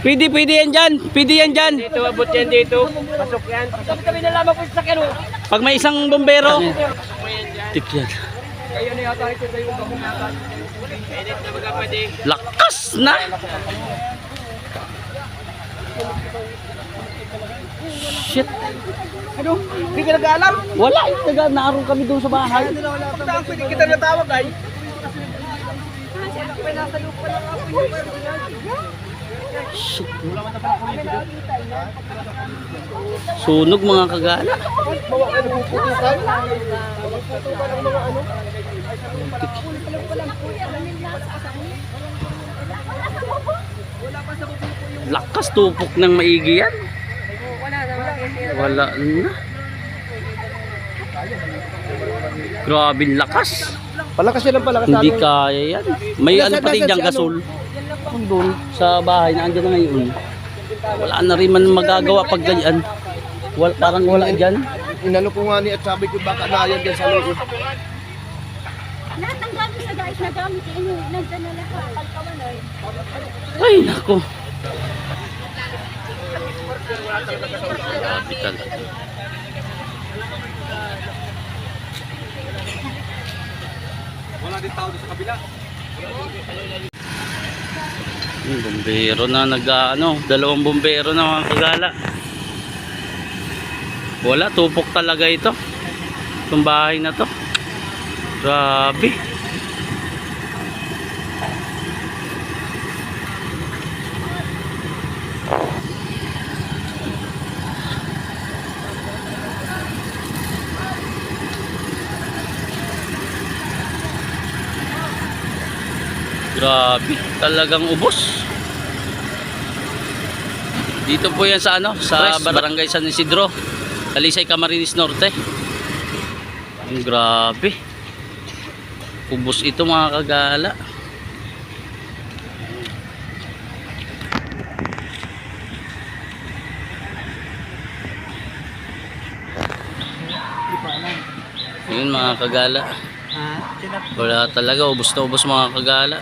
Pwede yan dyan. Pwede yan dyan. Dito, abot yan dito. Pasok yan. Kami nalaman po sa sakyan. Pag may isang bombero. Tik yan. Kayo na yata ito sa yung kamunatan. Edit na magkapade. Lakas na. Shit. Ano? Hindi ka nag-aalam? Wala. Naroon kami doon sa bahay. Punta ang pwede kita natawag ay. Shit. Sunog mga kagala. Lakas tupok ng maigi yan. Wala na. Grabe lakas. Palakas yan ang palakas. Hindi kaya yan. May ano pati diyang gasol. Doon sa bahay na andyan na ngayon. Wala na rin man magagawa pag ganyan. Parang wala dyan. Inano ko nga ni at sabi ko baka na yan dyan sa loob. Lahat ng gamit sa guys na gamit inyo, nandyan na lahat. Ay nako. Grabe talaga. Wala din tao sa kabila. Bombero na dalawang bombero na mga kagala. Wala, tupok talaga ito. Itong bahay na to. Grabe. Grabe, talagang ubos. Dito po yan sa sa Barangay San Isidro, Talisay, Camarines Norte. Grabe. Ubos ito mga kagala. Yun mga kagala. Wala talaga, ubos na ubos mga kagala.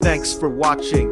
Thanks for watching.